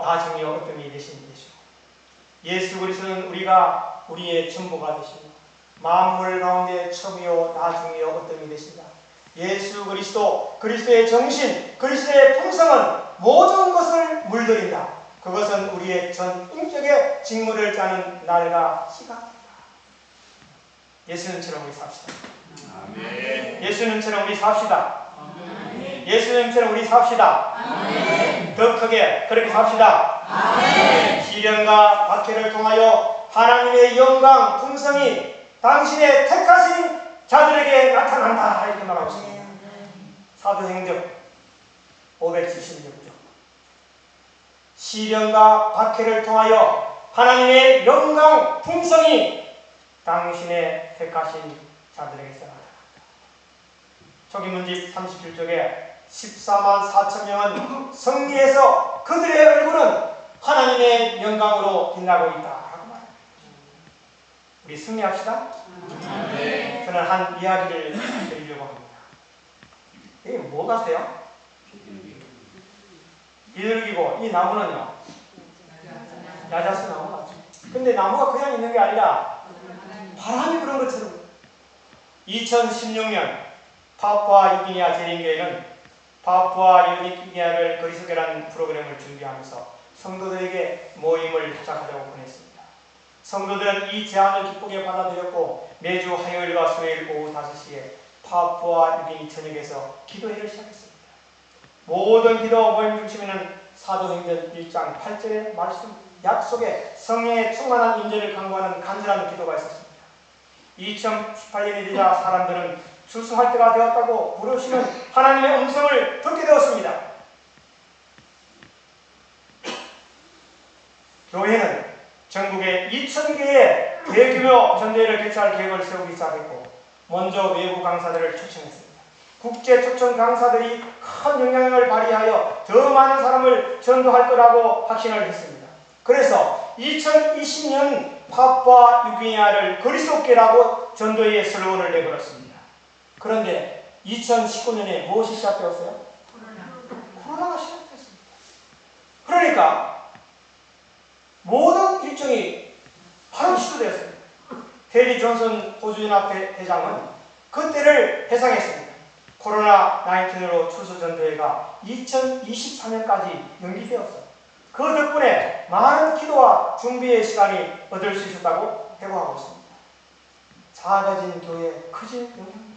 Speaker 4: 나중이요 어떤 일이 되시는 것이죠. 예수 그리스도는 우리가 우리의 전부가 되십니다. 만물 가운데 처음이요 나중이요 어떤 일이 되십니다. 예수 그리스도, 그리스도의 정신, 그리스도의 품성은 모든 것을 물들인다. 그것은 우리의 전 인격의 직무를 짜는 날과 시간입니다. 예수님처럼 우리 삽시다. 아멘. 예수님처럼 우리 삽시다. 아멘. 예수님처럼 우리 삽시다. 아멘. 더 크게 그렇게 삽시다. 아멘. 시련과 박해를 통하여 하나님의 영광, 품성이 당신의 택하신 자들에게 나타난다. 이렇게 말하고 있습니다. 사도행전 576조. 시련과 박해를 통하여 하나님의 영광, 품성이 당신의 택하신 자들에게서 나타난다. 초기문집 37쪽에 14만 4천 명은 승리해서 그들의 얼굴은 하나님의 영광으로 빛나고 있다. 라고 말합니다. 우리 승리합시다.
Speaker 3: 네.
Speaker 4: 저는 한 이야기를 드리려고 합니다. 이게 뭐 같아요? 비둘기고 이 나무는요, 야자수 나무 같죠. 근데 나무가 그냥 있는 게 아니라 바람이 부는 것처럼 2016년 파푸아 뉴기니아 재림교회는 파푸아 뉴기니아를 그리스도교라는 프로그램을 준비하면서 성도들에게 모임을 시작하자고 보냈습니다. 성도들은 이 제안을 기쁘게 받아들였고 매주 화요일과 수요일 오후 5시에 파푸아 뉴기니 전역에서 기도회를 시작했습니다. 모든 기도 모임 중심에는 사도행전 1장 8절의 말씀 약속에 성령의 충만한 임재를 강구하는 간절한 기도가 있었습니다. 2018년이 되자 사람들은 출소할 때가 되었다고 부르시는 하나님의 음성을 듣게 되었습니다. 교회는 전국에 2,000개의 대규모 전대회를 개최할 계획을 세우기 시작했고 먼저 외부 강사들을 초청했습니다. 국제 초청 강사들이 큰 영향력을 발휘하여 더 많은 사람을 전도할 거라고 확신을 했습니다. 그래서 2020년 파푸아 뉴기니아를 그리스도교라고 전도의 슬로건을 내걸었습니다. 그런데 2019년에 무엇이 시작되었어요? 코로나가 시작됐습니다. 그러니까 모든 일정이 바로 취소되었습니다. 테리 존슨 호주연합 대장은 그때를 회상했습니다. 코로나19로 추수 전도회가 2024년까지 연기되었어요. 그 덕분에 많은 기도와 준비의 시간이 얻을 수 있었다고 회고하고 있습니다. 작아진 교회, 커진 영향입니다.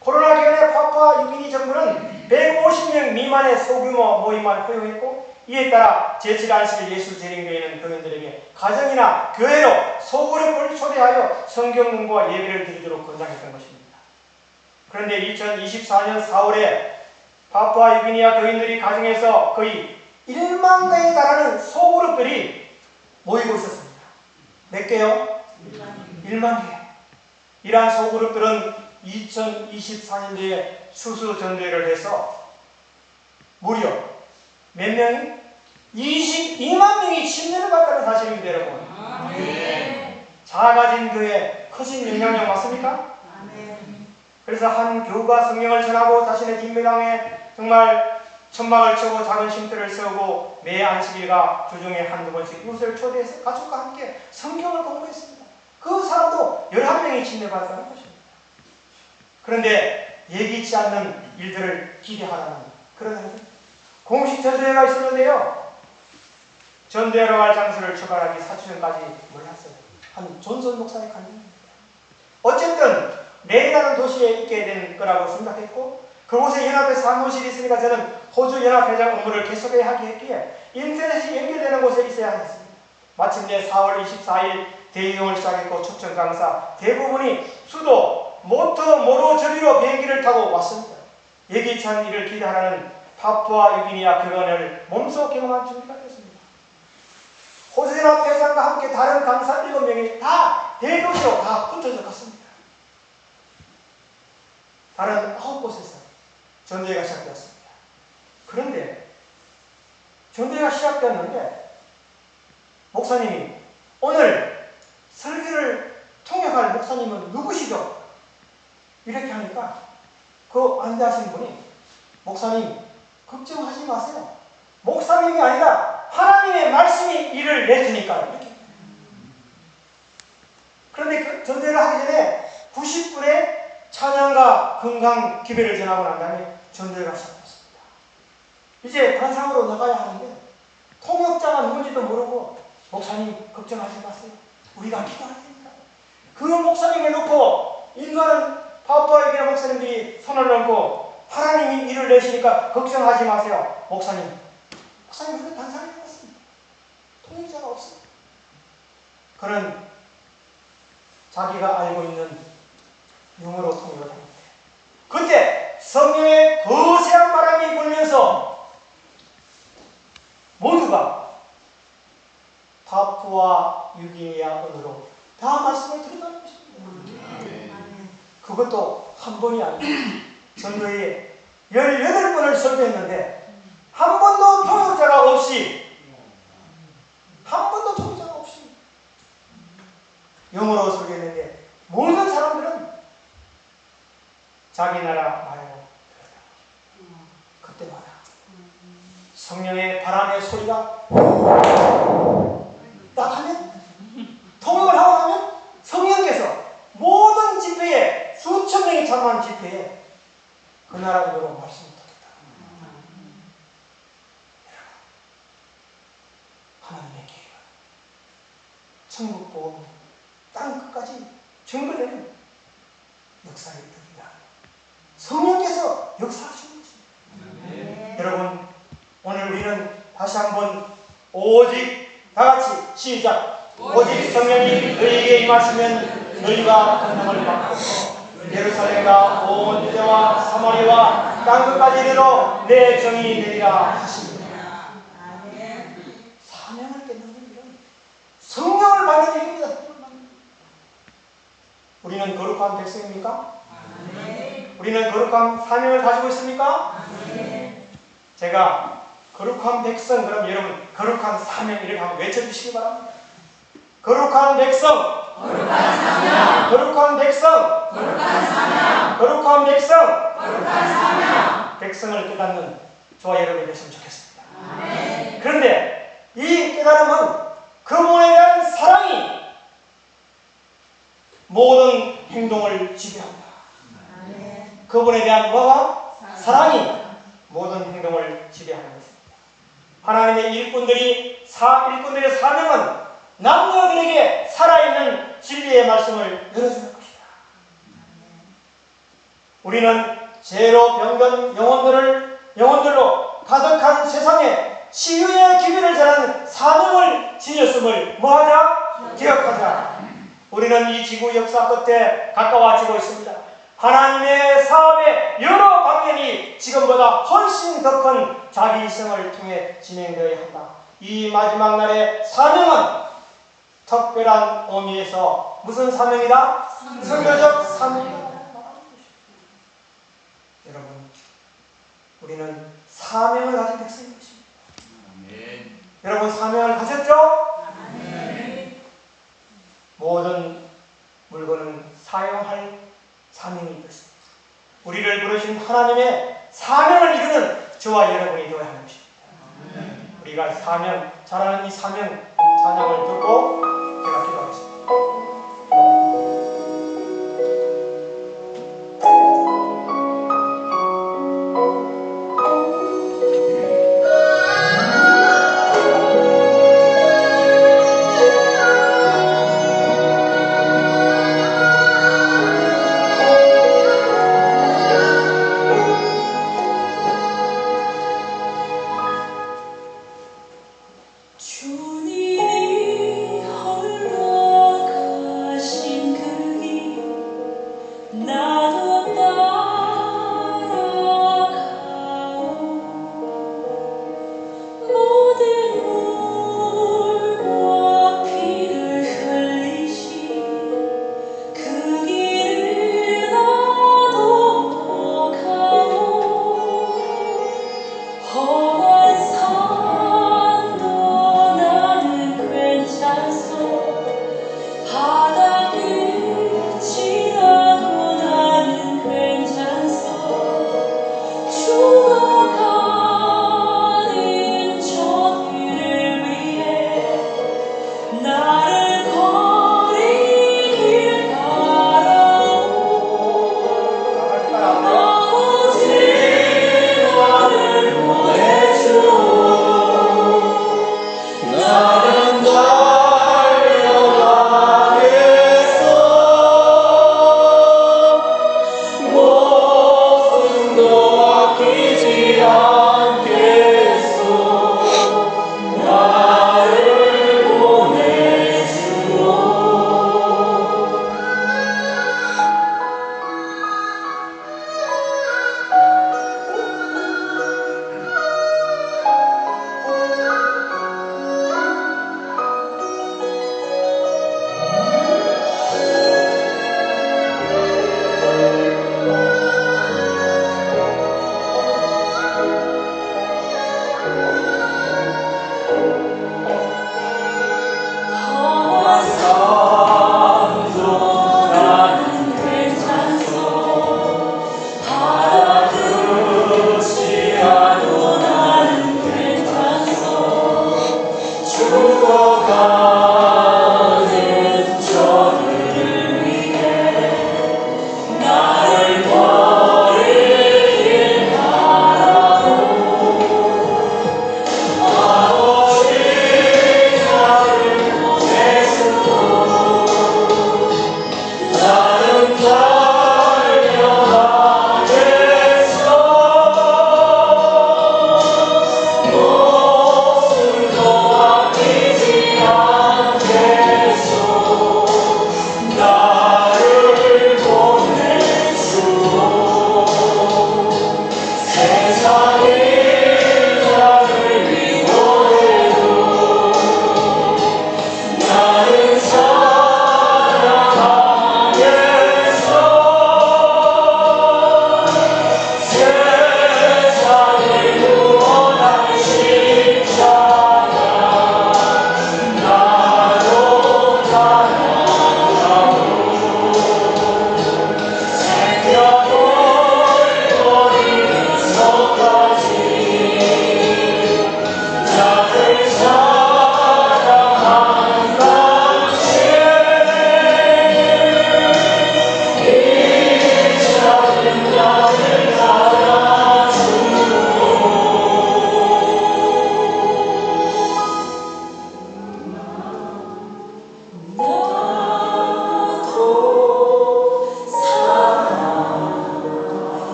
Speaker 4: 코로나 기간에 파푸아 뉴기니 정부는 150명 미만의 소규모 모임만 허용했고 이에 따라 제7안식 예수재림교회는 교인들에게 가정이나 교회로 소그룹을 초대하여 성경 공부와 예배를 드리도록 권장했던 것입니다. 그런데 2024년 4월에 파푸아 뉴기니아 교인들이 가정에서 거의 1만 개에 달하는 소그룹들이 모이고 있었습니다. 몇 개요? 1만 개. 이러한 소그룹들은 2024년도에 수수전도회를 해서 무려 몇 명이? 22만 명이 침례를 받다는 사실입니다, 여러분. 작아진 교회, 커진 영향력 맞습니까? 그래서 한 교우가 성경을 전하고 자신의 뒷배당에 정말 천막을 치고 작은 쉼터를 세우고 매 안식일과 주중에 한두 번씩 이웃을 초대해서 가족과 함께 성경을 공부했습니다. 그 사람도 11명이 침례받았다는 것입니다. 그런데 예기치 않는 일들을 기대하라는 그런 공식 전도회가 있었는데요. 전도회로 갈 장소를 출발하기 4주전까지 몰랐어요. 한 존슨 목사의 간증입니다. 어쨌든 내일이라는 도시에 있게 된 거라고 생각했고 그곳에 연합회 사무실이 있으니까 저는 호주 연합회장 업무를 계속해야 하기 했기에 인터넷이 연결되는 곳에 있어야 했습니다. 마침내 4월 24일 대이동을 시작했고 초청 강사 대부분이 수도 모로저리로 비행기를 타고 왔습니다. 예기치 않은 일을 기대하라는 파푸아 뉴기니아 교관을 몸소 경험한 준비가 됐습니다. 호주 연합회장과 함께 다른 강사 7명이 다 대도시로 다 흩어져 갔습니다. 다른 9곳에서 전도회가 시작되었습니다. 그런데 전도회가 시작되었는데 목사님이 오늘 설교를 통역할 목사님은 누구시죠? 이렇게 하니까 그 안대하신 분이 목사님 걱정하지 마세요. 목사님이 아니라 하나님의 말씀이 일을 내주니까요. 이렇게. 그런데 그 전도회를 하기 전에 90분의 찬양과 건강 기별을 전하고 난 다음에 전도회가 시작됐습니다. 이제 단상으로 나가야 하는데 통역자가 누군지도 모르고 목사님 걱정하지 마세요. 우리가 기도할 테니까. 그 목사님을 놓고 인도하는 파푸아 뉴기니아 목사님들이 손을 얹고 하나님이 일을 내시니까 걱정하지 마세요. 목사님 우리는 단상에 나갔습니다. 통역자가 없습니다. 그는 자기가 알고 있는 영어로 통역을 합니다. 그때 성령의 거세한 바람이 불면서 모두가 파푸아 뉴기니아 언어로 다 말씀을 들었다는 것입니다. 그것도 한 번이 아니고 전도에 18번을 설교했는데 한 번도 통역자가 없이 영어로 설교했는데 모든 사람들은 자기 나라 말고 그때마다 성령의 바람의 소리가 딱 하면 통역을 하고 나면 성령께서 모든 집회에 수천 명이 참여한 집회에 그 나라로 말씀을 듣겠다. 하나님의 계획, 천국 복음 땅 끝까지 전거되는 역사를 이루기가 성령께서 역사하시는 것입니다. 여러분, 오늘 우리는 다시 한번 오직 다 같이 시작. 오직 성령이 너희에게 임하시면 너희가 권능을 받고 예루살렘과 온 유대와 사마리아와 땅 끝까지 이르러 내 정이 되리라 하십니다. 사명을 깨닫는 일은 성령을 받는 일입니다. 우리는 거룩한 백성입니까? 우리는 거룩한 사명을 가지고 있습니까? 제가 거룩한 백성, 그럼 여러분 거룩한 사명 이렇게 한번 외쳐주시기 바랍니다. 거룩한 백성,
Speaker 3: 거룩한 사명,
Speaker 4: 거룩한 백성,
Speaker 3: 거룩한 사명,
Speaker 4: 거룩한 백성,
Speaker 3: 거룩한 사명.
Speaker 4: 백성을 깨닫는 저와 여러분이 됐으면 좋겠습니다.
Speaker 3: 아멘.
Speaker 4: 그런데 이 깨달음은 그분에 대한 사랑이 모든 행동을 지배합니다. 그분에 대한 뭐가? 사랑이 모든 행동을 지배하는 것입니다. 하나님의 일꾼들의 사명은 남녀들에게 살아있는 진리의 말씀을 열어주는 것이다. 우리는 죄로 병든 영혼들로 가득한 세상에 치유의 기회를 전하는 사명을 지녔음을 뭐하자? 기억하자. 우리는 이 지구 역사 끝에 가까워지고 있습니다. 하나님의 사업의 여러 방면이 지금보다 훨씬 더 큰 자기 희생을 통해 진행되어야 한다. 이 마지막 날의 사명은 특별한 의미에서 무슨 사명이다? 선교적 사명이다. 여러분, 우리는 사명을 가진 백성인 것입니다.
Speaker 5: 아멘.
Speaker 4: 여러분, 사명을 가졌죠?
Speaker 3: 아멘.
Speaker 4: 모든 물건은 사용할 사명이 있습니다. 우리를 부르신 하나님의 사명을 이루는 저와 여러분이 되어야 하는 것입니다. 우리가 사명, 잘하는 이 사명 찬양을 듣고 제가 기도하겠습니다.
Speaker 6: 주님이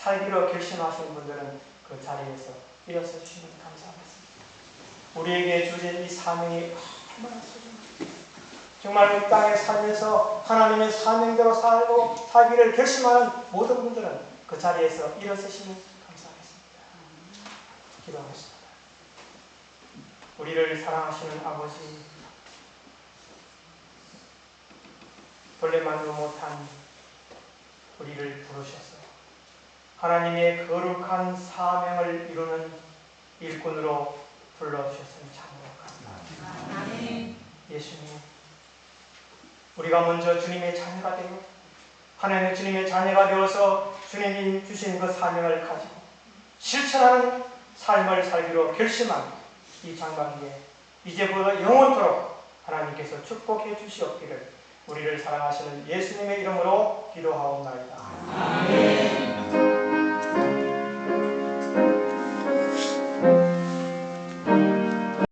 Speaker 4: 살기로 결심하신 분들은 그 자리에서 일어서 주시면 감사하겠습니다. 우리에게 주신 이 사명이 얼마나 소중합니까? 정말 이 땅에 살면서 하나님의 사명대로 살고 살기를 결심하는 모든 분들은 그 자리에서 일어서시면 감사하겠습니다. 기도하겠습니다. 우리를 사랑하시는 아버지, 본래만도 못한 우리를 부르셔서 하나님의 거룩한 사명을 이루는 일꾼으로 불러주셨으니 참으로 감사합니다. 예수님, 우리가 먼저 주님의 자녀가 되고 하나님의 주님의 자녀가 되어서 주님이 주신 그 사명을 가지고 실천하는 삶을 살기로 결심한 이 장관기에 이제부터 영원토록 하나님께서 축복해 주시옵기를 우리를 사랑하시는 예수님의 이름으로 기도하옵나이다. 아멘.